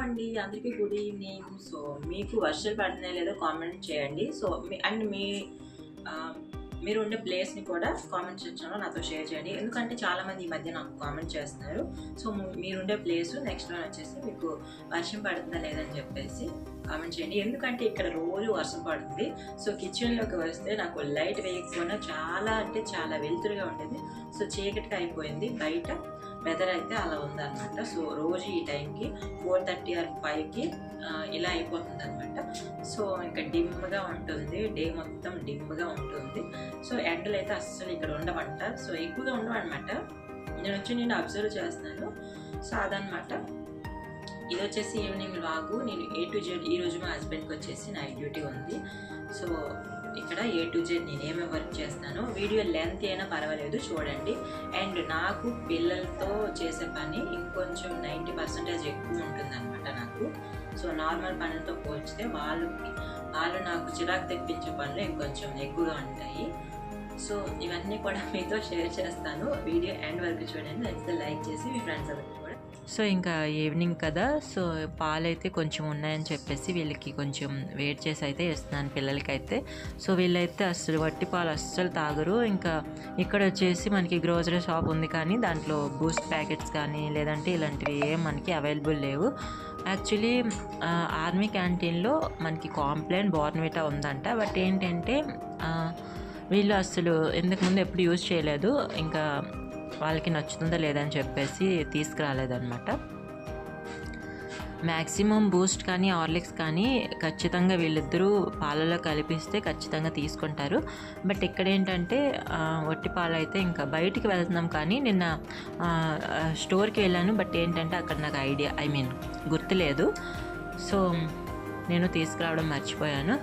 అండి, అందరికీ good evening. So మీకు వర్షాలు పడుతున్నాయో లేదో కామెంట్ చేయండి. సో ఆహ్, మీరు ఉండే ప్లేస్‌ని కూడా కామెంట్ సెక్షన్‌లో నాతో షేర్ చేయండి. ఎందుకంటే చాలామంది ఈ మధ్య నాకు కామెంట్ చేస్తున్నారు. సో మీరుండే ప్లేసు నెక్స్ట్ వన్ వచ్చేసి మీకు వర్షం పడుతుందా లేదని చెప్పేసి కామెంట్ చేయండి. ఎందుకంటే ఇక్కడ రోజు వర్షం పడుతుంది. సో కిచెన్‌లోకి వస్తే నాకు లైట్ వేయకపోయినా చాలా అంటే చాలా వెలుతురుగా ఉండేది. సో చీకటిగా అయిపోయింది. బయట వెదర్ అయితే అలా ఉందన్నమాట. సో రోజు ఈ టైంకి 4:30 ఆర్ 5కి ఇలా అయిపోతుంది అనమాట. సో ఇంకా డిమ్గా ఉంటుంది, డే మొత్తం డిమ్గా ఉంటుంది. సో ఎండలు అయితే అస్సలు ఇక్కడ ఉండవంట. సో ఎక్కువగా ఉండవన్నమాట. నేను అబ్జర్వ్ చేస్తున్నాను. సో అదనమాట. ఇది వచ్చేసి ఈవినింగ్ వ్లాగు. నేను A to Z ఈరోజు మా హస్బెండ్కి వచ్చేసి నైట్ డ్యూటీ ఉంది. సో ఇక్కడ A to Z నేనేమి వర్క్ చేస్తాను. వీడియో లెంత్ అయినా పర్వాలేదు చూడండి. అండ్ నాకు పిల్లలతో చేసే పని ఇంకొంచెం 90% ఎక్కువ ఉంటుందన్నమాట నాకు. సో నార్మల్ పనులతో పోల్చితే వాళ్ళు నాకు చిరాకు తెప్పించే పనులు ఇంకొంచెం ఎక్కువగా ఉంటాయి. సో ఇవన్నీ కూడా మీతో షేర్ చేస్తాను. వీడియో ఎండ్ వరకు చూడండి. నచ్చితే లైక్ చేసి మీ ఫ్రెండ్స్ అందరికీ కూడా. సో ఇంకా ఈవినింగ్ కదా, సో పాలైతే కొంచెం ఉన్నాయని చెప్పేసి వీళ్ళకి కొంచెం వెయిట్ చేసి అయితే ఇస్తున్నాను పిల్లలకైతే. సో వీళ్ళైతే అస్సలు వట్టి పాలు అస్సలు తాగరు. ఇంకా ఇక్కడ వచ్చేసి మనకి గ్రోసరీ షాప్ ఉంది, కానీ దాంట్లో బూస్ట్ ప్యాకెట్స్ కానీ లేదంటే ఇలాంటివి ఏం మనకి అవైలబుల్ లేవు. యాక్చువల్లీ ఆర్మీ క్యాంటీన్లో మనకి కాంప్లైన్ బోర్న్విటా ఉందంట. బట్ ఏంటంటే వీళ్ళు అసలు ఇంతకుముందు ఎప్పుడు యూజ్ చేయలేదు. ఇంకా వాళ్ళకి నచ్చుతుందా లేదని చెప్పేసి తీసుకురాలేదన్నమాట. మ్యాక్సిమం బూస్ట్ కానీ హార్లిక్స్ కానీ ఖచ్చితంగా వీళ్ళిద్దరూ పాలలో కలిపిస్తే ఖచ్చితంగా తీసుకుంటారు. బట్ ఇక్కడ ఏంటంటే వట్టి పాలు అయితే ఇంకా బయటికి వెళ్తున్నాం, కానీ నిన్న స్టోర్కి వెళ్ళాను. బట్ ఏంటంటే అక్కడ నాకు గుర్తులేదు. సో నేను తీసుకురావడం మర్చిపోయాను.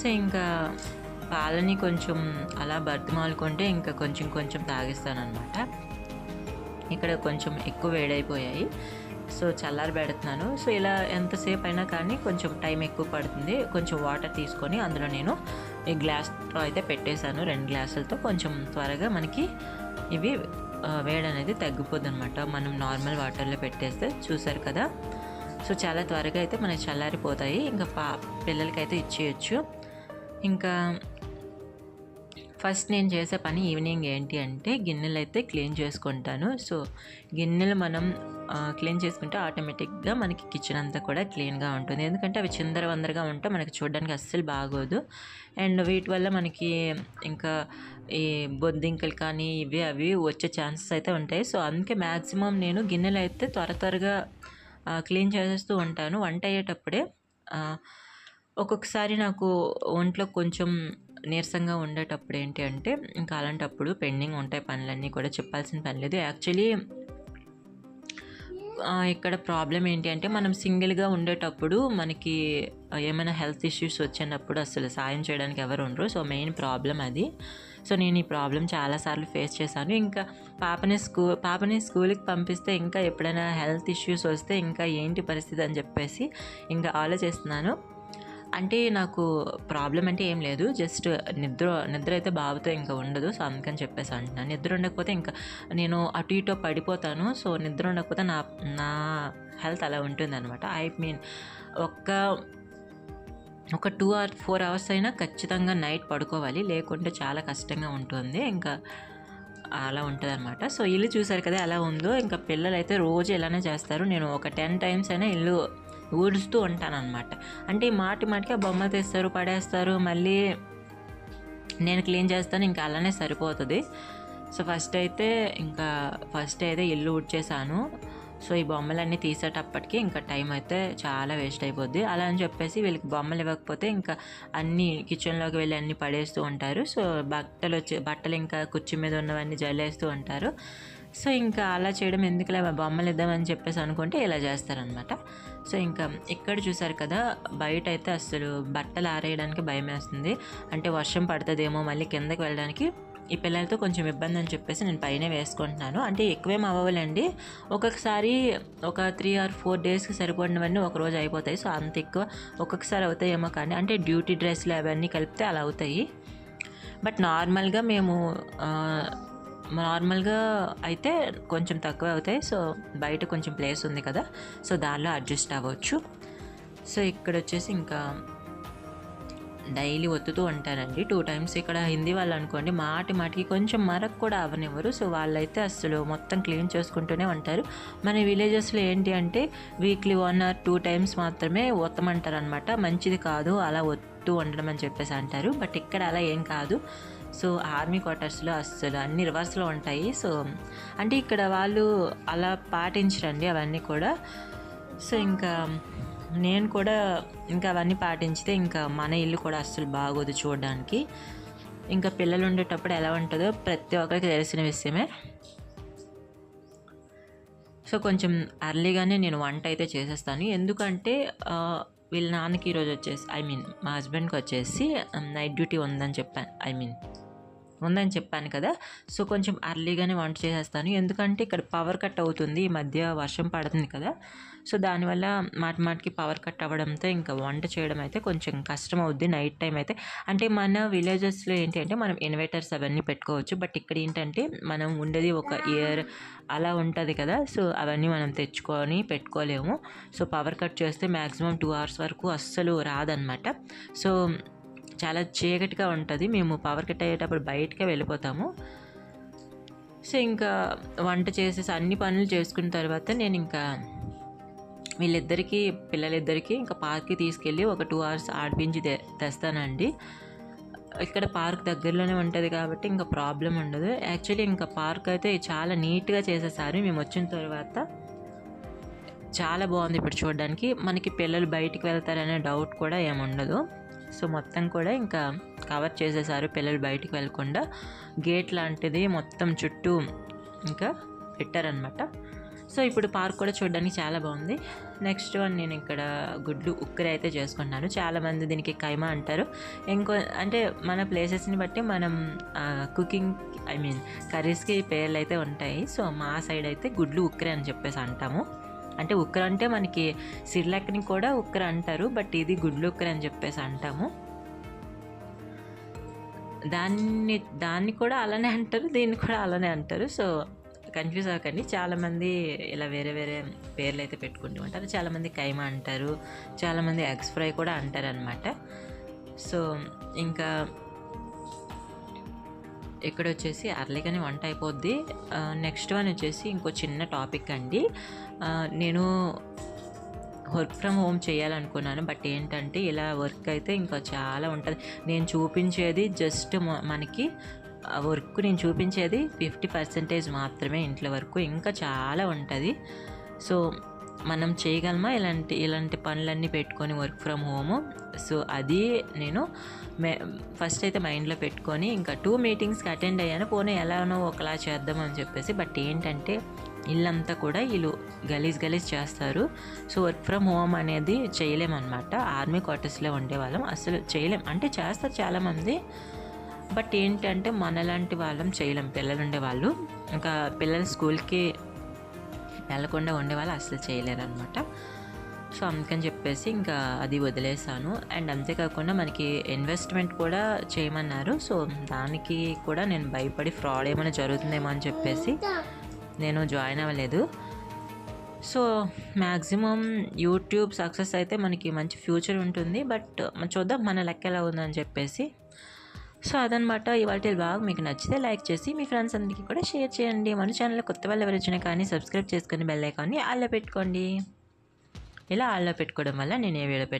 సో ఇంకా పాలని కొంచెం అలా బతిమాలుకుంటే ఇంకా కొంచెం తాగిస్తానమాట. ఇక్కడ కొంచెం ఎక్కువ వేడైపోయాయి. సో చల్లారి పెడుతున్నాను. సో ఇలా ఎంతసేపు అయినా కానీ కొంచెం టైం ఎక్కువ పడుతుంది. కొంచెం వాటర్ తీసుకొని అందులో నేను ఈ గ్లాస్తో అయితే పెట్టేశాను. 2 గ్లాసులతో కొంచెం త్వరగా మనకి ఇవి వేడి అనేది తగ్గిపోద్ది అనమాట. మనం నార్మల్ వాటర్లో పెట్టేస్తే చూసారు కదా. సో చాలా త్వరగా అయితే మనకి చల్లారిపోతాయి. ఇంకా పిల్లలకైతే ఇచ్చేయచ్చు. ఇంకా ఫస్ట్ నేను చేసే పని ఈవినింగ్ ఏంటి అంటే గిన్నెలు అయితే క్లీన్ చేసుకుంటాను. సో గిన్నెలు మనం క్లీన్ చేసుకుంటే ఆటోమేటిక్గా మనకి కిచెన్ అంతా కూడా క్లీన్గా ఉంటుంది. ఎందుకంటే అవి చిందరవందరగా ఉంటే మనకి చూడడానికి అస్సలు బాగోదు. అండ్ వీటి వల్ల మనకి ఇంకా ఈ బొద్దింకలు కానీ అవి వచ్చే ఛాన్సెస్ అయితే ఉంటాయి. సో అందుకే మ్యాక్సిమం నేను గిన్నెలు అయితే త్వరగా క్లీన్ చేసేస్తూ ఉంటాను. వంట అయ్యేటప్పుడే ఒక్కొక్కసారి నాకు ఒంట్లో కొంచెం నీరసంగా ఉండేటప్పుడు ఏంటి అంటే ఇంకా అలాంటప్పుడు పెండింగ్ ఉంటాయి పనులన్నీ కూడా, చెప్పాల్సిన పని లేదు. యాక్చువల్లీ ఇక్కడ ప్రాబ్లం ఏంటి అంటే మనం సింగిల్గా ఉండేటప్పుడు మనకి ఏమైనా హెల్త్ ఇష్యూస్ వచ్చినప్పుడు అసలు సాయం చేయడానికి ఎవరు ఉండరు. సో మెయిన్ ప్రాబ్లం అది. సో నేను ఈ ప్రాబ్లం చాలాసార్లు ఫేస్ చేశాను. ఇంకా పాపని స్కూల్కి పంపిస్తే ఇంకా ఎప్పుడైనా హెల్త్ ఇష్యూస్ వస్తే ఇంకా ఏంటి పరిస్థితి అని చెప్పేసి ఇంకా ఆలోచిస్తున్నాను. అంటే నాకు ప్రాబ్లం అంటే ఏం లేదు, జస్ట్ నిద్ర అయితే బాబుతో ఇంకా ఉండదు. సో అందుకని చెప్పేసి అంటున్నాను. నిద్ర ఉండకపోతే ఇంకా నేను అటు ఇటు పడిపోతాను. సో నిద్ర ఉండకపోతే నా హెల్త్ అలా ఉంటుంది అనమాట. ఒక 2 or 4 hours అయినా ఖచ్చితంగా నైట్ పడుకోవాలి, లేకుంటే చాలా కష్టంగా ఉంటుంది. ఇంకా అలా ఉంటుంది అనమాట. సో ఇల్లు చూసారు కదా ఎలా ఉందో. ఇంకా పిల్లలు అయితే రోజు ఇలానే చేస్తారు. నేను ఒక 10 times అయినా ఇల్లు ఊడుస్తూ ఉంటాను అనమాట. అంటే మాటికి ఆ బొమ్మ తెస్తారు, పడేస్తారు, మళ్ళీ నేను క్లీన్ చేస్తాను. ఇంకా అలానే సరిపోతుంది. సో ఫస్ట్ అయితే ఇల్లు ఊడ్చేసాను. సో ఈ బొమ్మలన్నీ తీసేటప్పటికి ఇంకా టైం అయితే చాలా వేస్ట్ అయిపోద్ది. అలా అని చెప్పేసి వీళ్ళకి బొమ్మలు ఇవ్వకపోతే ఇంకా అన్నీ కిచెన్లోకి వెళ్ళి అన్నీ పడేస్తూ ఉంటారు. సో బట్టలు ఇంకా కుర్చీ మీద ఉన్నవన్నీ జల్లేస్తూ ఉంటారు. సో ఇంకా అలా చేయడం ఎందుకులే, బొమ్మలు ఇద్దామని చెప్పేసి అనుకుంటే ఇలా చేస్తారనమాట. సో ఇంకా ఇక్కడ చూసారు కదా, బయట అయితే అసలు బట్టలు ఆరేయడానికి భయం వేస్తుంది. అంటే వర్షం పడుతుందేమో మళ్ళీ కిందకి వెళ్ళడానికి. ఈ పిల్లలతో కొంచెం ఇబ్బంది అని చెప్పేసి నేను పైన వేసుకుంటున్నాను. అంటే ఎక్కువేం అవ్వాలండి, ఒక్కొక్కసారి ఒక 3 or 4 daysకి సరిపడినవన్నీ ఒకరోజు అయిపోతాయి. సో అంత ఎక్కువ ఒక్కొక్కసారి అవుతాయేమో, కానీ అంటే డ్యూటీ డ్రెస్లు అవన్నీ కలిపితే అలా అవుతాయి. బట్ నార్మల్గా మేము నార్మల్గా అయితే కొంచెం తక్కువ అవుతాయి. సో బయట కొంచెం ప్లేస్ ఉంది కదా, సో దానిలో అడ్జస్ట్ అవ్వచ్చు. సో ఇక్కడ వచ్చేసి ఇంకా డైలీ ఒత్తుతూ ఉంటారండి 2 times. ఇక్కడ హిందీ వాళ్ళు అనుకోండి మాటికి కొంచెం మరక్ కూడా అవ్వనివ్వరు. సో వాళ్ళైతే అసలు మొత్తం క్లీన్ చేసుకుంటూనే ఉంటారు. మన విలేజెస్లో ఏంటి అంటే వీక్లీ 1 or 2 times మాత్రమే ఒత్తమంటారు అనమాట. మంచిది కాదు అలా ఒత్తు ఉండడం అని చెప్పేసి అంటారు. బట్ ఇక్కడ అలా ఏం కాదు. సో ఆర్మీ క్వార్టర్స్లో అస్సలు అన్ని రివర్స్లో ఉంటాయి. సో అంటే ఇక్కడ వాళ్ళు అలా పాటించరండి అవన్నీ కూడా. సో ఇంకా నేను కూడా ఇంకా అవన్నీ పాటించితే ఇంకా మన ఇల్లు కూడా అస్సలు బాగోదు చూడడానికి. ఇంకా పిల్లలు ఉండేటప్పుడు ఎలా ఉంటుందో ప్రతి ఒక్కరికి తెలిసిన విషయమే. సో కొంచెం అర్లీగానే నేను వంట అయితే చేసేస్తాను. ఎందుకంటే వీళ్ళ నాన్నకి ఈరోజు వచ్చేసి మా హస్బెండ్కి వచ్చేసి నైట్ డ్యూటీ ఉందని చెప్పాను కదా. సో కొంచెం అర్లీగానే వంట చేసేస్తాను. ఎందుకంటే ఇక్కడ పవర్ కట్ అవుతుంది, ఈ మధ్య వర్షం పడుతుంది కదా. సో దానివల్ల మాటికి పవర్ కట్ అవ్వడంతో ఇంకా వంట చేయడం అయితే కొంచెం కష్టం అవుద్ది నైట్ టైం అయితే. అంటే మన విలేజెస్లో ఏంటి అంటే మనం ఇన్వర్టర్స్ అవన్నీ పెట్టుకోవచ్చు. బట్ ఇక్కడ ఏంటంటే మనం ఉండేది ఒక ఇయర్ అలా ఉంటుంది కదా. సో అవన్నీ మనం తెచ్చుకొని పెట్టుకోలేము. సో పవర్ కట్ చేస్తే మ్యాక్సిమం 2 hours వరకు అస్సలు రాదనమాట. సో చాలా చీకటిగా ఉంటుంది. మేము పవర్ కట్ అయ్యేటప్పుడు బయటకే వెళ్ళిపోతాము. సో ఇంకా వంట చేసేసి అన్ని పనులు చేసుకున్న తర్వాత నేను ఇంకా పిల్లలిద్దరికీ ఇంకా పార్క్కి తీసుకెళ్ళి ఒక 2 hours ఆడిపించి తెస్తానండి. ఇక్కడ పార్క్ దగ్గరలోనే ఉంటుంది కాబట్టి ఇంకా ప్రాబ్లం ఉండదు. యాక్చువల్లీ ఇంకా పార్క్ అయితే చాలా నీట్గా చేసేసారు మేము వచ్చిన తర్వాత. చాలా బాగుంది ఇప్పుడు చూడడానికి. మనకి పిల్లలు బయటికి వెళ్తారనే డౌట్ కూడా ఏముండదు. సో మొత్తం కూడా ఇంకా కవర్ చేసేసారు, పిల్లలు బయటికి వెళ్ళకుండా గేట్ లాంటిది మొత్తం చుట్టూ ఇంకా పెట్టారనమాట. సో ఇప్పుడు పార్క్ కూడా చూడడానికి చాలా బాగుంది. నెక్స్ట్ వన్ నేను ఇక్కడ గుడ్లు ఉక్కరి అయితే చేసుకుంటున్నాను. చాలామంది దీనికి కైమా అంటారు. అంటే మన ప్లేసెస్ని బట్టి మనం కుకింగ్ కర్రీస్కి పేర్లు అయితే ఉంటాయి. సో మా సైడ్ అయితే గుడ్లు ఉక్కరి అని చెప్పేసి అంటాము. అంటే ఉక్కర అంటే మనకి సిర్లాక్ని కూడా ఉక్కర అంటారు, బట్ ఇది గుడ్లు ఉక్కర అని చెప్పేసి అంటాము. దాన్ని కూడా అలానే అంటారు, దీన్ని కూడా అలానే అంటారు. సో కన్ఫ్యూజ్ అవ్వకండి. చాలామంది ఇలా వేరే పేర్లు అయితే పెట్టుకుంటూ ఉంటారు. చాలామంది కైమా అంటారు, చాలామంది ఎగ్స్ ఫ్రై కూడా అంటారు అనమాట. సో ఇంకా ఇక్కడ వచ్చేసి అర్లీగానే వంట అయిపోద్ది. నెక్స్ట్ వన్ వచ్చేసి ఇంకో చిన్న టాపిక్ అండి. నేను వర్క్ ఫ్రమ్ హోమ్ చేయాలనుకున్నాను. బట్ ఏంటంటే ఇలా వర్క్ అయితే ఇంకా చాలా ఉంటుంది. నేను చూపించేది జస్ట్ మనకి వర్క్ నేను చూపించేది 50% మాత్రమే ఇంట్లో వరకు. ఇంకా చాలా ఉంటుంది. సో మనం చేయగలమా ఇలాంటి పనులన్నీ పెట్టుకొని వర్క్ ఫ్రమ్ హోము? సో అది నేను ఫస్ట్ అయితే మైండ్లో పెట్టుకొని ఇంకా 2 meetingsకి అటెండ్ అయ్యాను. పోనీ ఎలానో ఒకలా చేద్దామని చెప్పేసి. బట్ ఏంటంటే ఇల్లంతా కూడా వీళ్ళు గలీజ్ చేస్తారు. సో వర్క్ ఫ్రమ్ హోమ్ అనేది చేయలేమన్నమాట. ఆర్మీ క్వార్టర్స్లో ఉండేవాళ్ళం అసలు చేయలేం. అంటే చేస్తారు చాలామంది, బట్ ఏంటంటే మనలాంటి వాళ్ళం చేయలేం. పిల్లలు ఉండేవాళ్ళు, ఇంకా పిల్లలు స్కూల్కి వెళ్ళకుండా ఉండేవాళ్ళు అసలు చేయలేరు అనమాట. సో అందుకని చెప్పేసి ఇంకా అది వదిలేసాను. అండ్ అంతేకాకుండా మనకి ఇన్వెస్ట్మెంట్ కూడా చేయమన్నారు. సో దానికి కూడా నేను భయపడి ఫ్రాడ్ ఏమైనా జరుగుతుందేమో అని చెప్పేసి నేను జాయిన్ అవ్వలేదు. సో మ్యాక్సిమం యూట్యూబ్ సక్సెస్ అయితే మనకి మంచి ఫ్యూచర్ ఉంటుంది. బట్ చూద్దాం మన లెక్క ఎలా ఉందని చెప్పేసి. సో అదనమాట ఇవాళ బ్లాగ్. మీకు నచ్చితే లైక్ చేసి మీ ఫ్రెండ్స్ అందరికీ కూడా షేర్ చేయండి. మన ఛానల్లో కొత్త వాళ్ళు ఎవరు వచ్చినా కానీ సబ్స్క్రైబ్ చేసుకొని బెల్ ఐకాన్ని ఆల్లో పెట్టుకోండి. ఇలా ఆల్లో పెట్టుకోవడం వల్ల నేను ఏ వీడియో